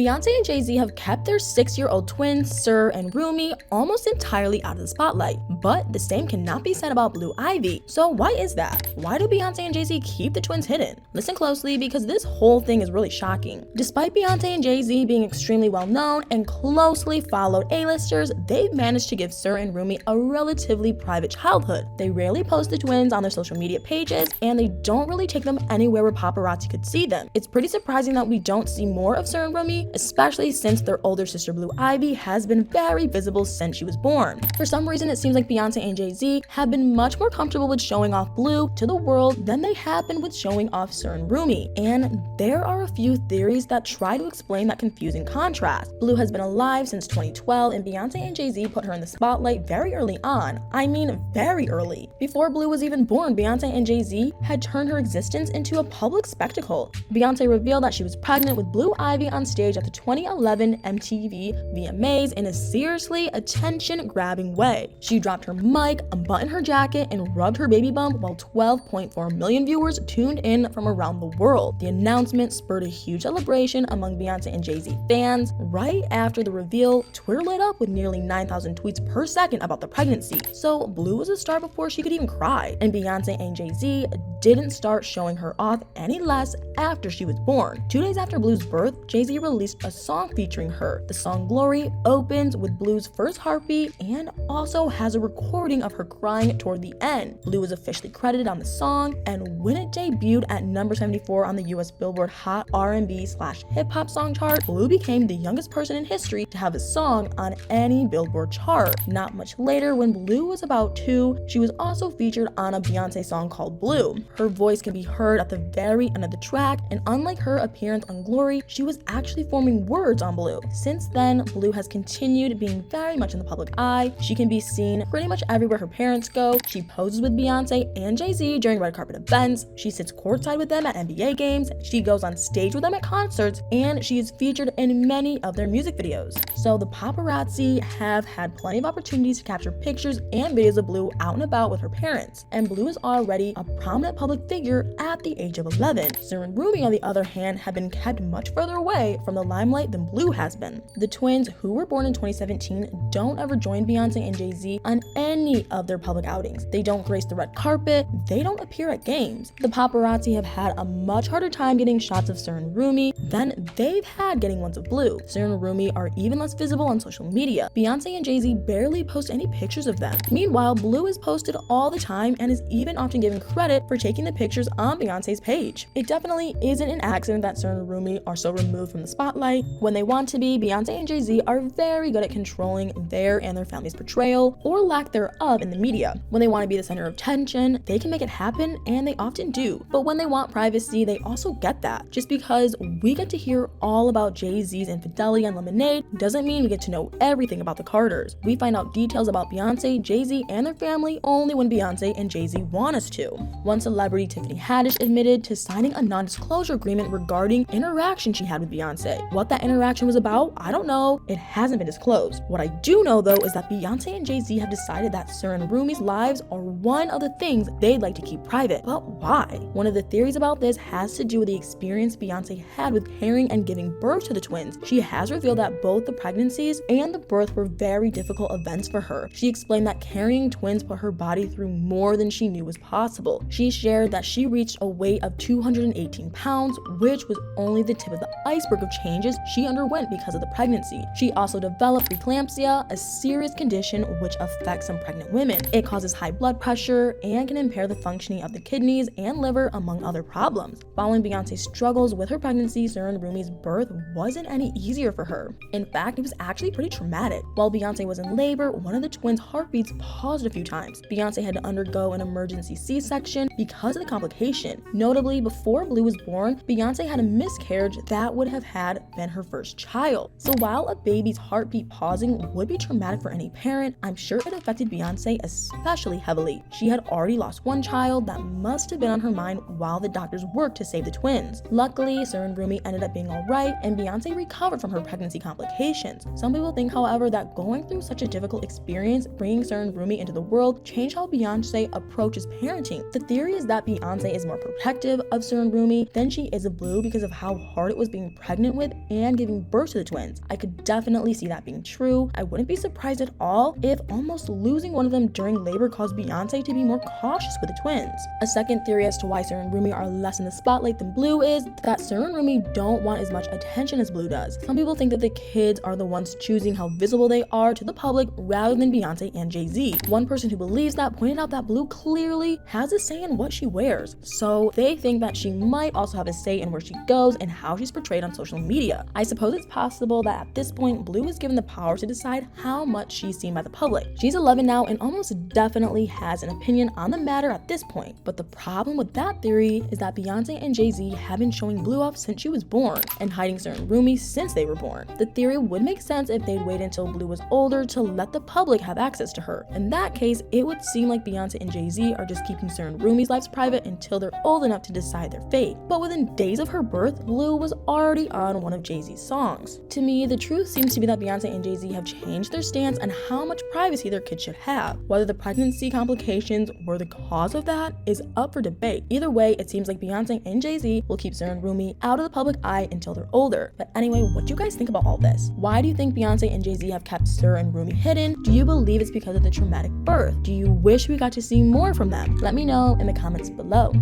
Beyonce and Jay Z have kept their 6-year-old twins, Sir and Rumi, almost entirely out of the spotlight. But the same cannot be said about Blue Ivy. So why is that? Why do Beyonce and Jay Z keep the twins hidden? Listen closely because this whole thing is really shocking. Despite Beyonce and Jay Z being extremely well known and closely followed A-listers, they've managed to give Sir and Rumi a relatively private childhood. They rarely post the twins on their social media pages, and they don't really take them anywhere where paparazzi could see them. It's pretty surprising that we don't see more of Sir and Rumi, especially since their older sister Blue Ivy has been very visible since she was born. For some reason, it seems like Beyonce and Jay Z have been much more comfortable with showing off Blue to the world than they have been with showing off Sir and Rumi. And there are a few theories that try to explain that confusing contrast. Blue has been alive since 2012, and Beyonce and Jay Z put her in the spotlight very early on. I mean, very early. Before Blue was even born, Beyonce and Jay Z had turned her existence into a public spectacle. Beyonce revealed that she was pregnant with Blue Ivy on stage at the 2011 MTV VMAs in a seriously attention-grabbing way. She dropped her mic, unbuttoned her jacket, and rubbed her baby bump while 12.4 million viewers tuned in from around the world. The announcement spurred a huge celebration among Beyonce and Jay Z fans. Right after the reveal, Twitter lit up with nearly 9,000 tweets per second about the pregnancy. So Blue was a star before she could even cry, and Beyonce and Jay Z didn't start showing her off any less after she was born. 2 days after Blue's birth, Jay Z released a song featuring her. The song Glory opens with Blue's first heartbeat and also has a recording of her crying toward the end. Blue was officially credited on the song, and when it debuted at number 74 on the US Billboard Hot R&B/Hip Hop Song chart, Blue became the youngest person in history to have a song on any Billboard chart. Not much later, when Blue was about 2, she was also featured on a Beyonce song called Blue. Her voice can be heard at the very end of the track, and unlike her appearance on Glory, she was actually forming words on Blue. Since then, Blue has continued being very much in the public eye. She can be seen pretty much everywhere her parents go. She poses with Beyonce and Jay Z during red carpet events. She sits courtside with them at NBA games. She goes on stage with them at concerts, and she is featured in many of their music videos. So the paparazzi have had plenty of opportunities to capture pictures and videos of Blue out and about with her parents, and Blue is already a prominent public figure at the age of 11. Sir and Rumi, on the other hand, have been kept much further away from the limelight than Blue has been. The twins, who were born in 2017, don't ever join Beyonce and Jay Z on any of their public outings. They don't grace the red carpet. They don't appear at games. The paparazzi have had a much harder time getting shots of Sir and Rumi than they've had getting ones of Blue. Sir and Rumi are even less visible on social media. Beyonce and Jay Z barely post any pictures of them. Meanwhile, Blue is posted all the time and is even often given credit for taking the pictures on Beyonce's page. It definitely isn't an accident that Sir and Rumi are so removed from the spotlight. When they want to be, Beyonce and Jay Z are very good at controlling their and their family's portrayal, or lack thereof, in the media. When they want to be the center of attention, they can make it happen, and they often do. But when they want privacy, they also get that. Just because we get to hear all about Jay Z's infidelity on Lemonade doesn't mean we get to know everything about the Carters. We find out details about Beyonce, Jay Z, and their family only when Beyonce and Jay Z want us to. One celebrity, Tiffany Haddish, admitted to signing a non-disclosure agreement regarding interaction she had with Beyonce. What that interaction was about, I don't know. It hasn't been disclosed. What I do know, though, is that Beyonce and Jay Z have decided that Sir and Rumi's lives are one of the things they'd like to keep private. But why? One of the theories about this has to do with the experience Beyonce had with carrying and giving birth to the twins. She has revealed that both the pregnancies and the birth were very difficult events for her. She explained that carrying twins put her body through more than she knew was possible. She shared that she reached a weight of 218 pounds, which was only the tip of the iceberg of changes she underwent because of the pregnancy. She also developed preeclampsia, a serious condition which affects some pregnant women. It causes high blood pressure and can impair the functioning of the kidneys and liver, among other problems. Following Beyonce's struggles with her pregnancy, Sir and Rumi's birth wasn't any easier for her. In fact, it was actually pretty traumatic. While Beyonce was in labor, one of the twins' heartbeats paused a few times. Beyonce had to undergo an emergency C-section because of the complication. Notably, before Blue was born, Beyonce had a miscarriage that would have had been her first child. So while a baby's heartbeat pausing would be traumatic for any parent, I'm sure it affected Beyonce especially heavily. She had already lost one child that must have been on her mind while the doctors worked to save the twins. Luckily, Sir and Rumi ended up being alright, and Beyonce recovered from her pregnancy complications. Some people think, however, that going through such a difficult experience, bringing Sir and Rumi into the world, changed how Beyonce approaches parenting. The theory is that Beyonce is more protective of Sir and Rumi than she is of Blue because of how hard it was being pregnant with private and giving birth to the twins. I could definitely see that being true. I wouldn't be surprised at all if almost losing one of them during labor caused Beyonce to be more cautious with the twins. A second theory as to why Sir and Rumi are less in the spotlight than Blue is that Sir and Rumi don't want as much attention as Blue does. Some people think that the kids are the ones choosing how visible they are to the public rather than Beyonce and Jay Z. One person who believes that pointed out that Blue clearly has a say in what she wears, so they think that she might also have a say in where she goes and how she's portrayed on social media. I suppose it's possible that at this point Blue is given the power to decide how much she's seen by the public. She's 11 now and almost definitely has an opinion on the matter at this point, but the problem with that theory is that Beyonce and Jay Z have been showing Blue off since she was born and hiding certain Rumi since they were born. The theory would make sense if they'd wait until Blue was older to let the public have access to her. In that case, it would seem like Beyonce and Jay Z are just keeping Sir and Rumi's lives private until they're old enough to decide their fate. But within days of her birth, Blue was already on one of Jay Z's songs. To me, the truth seems to be that Beyonce and Jay Z have changed their stance on how much privacy their kids should have. Whether the pregnancy complications were the cause of that is up for debate. Either way, it seems like Beyonce and Jay Z will keep Sir and Rumi out of the public eye until they're older. But anyway, what do you guys think about all this? Why do you think Beyonce and Jay Z have kept Sir and Rumi hidden? Do you believe it's because of the traumatic birth? Do you wish we got to see more from them? Let me know in the comments below.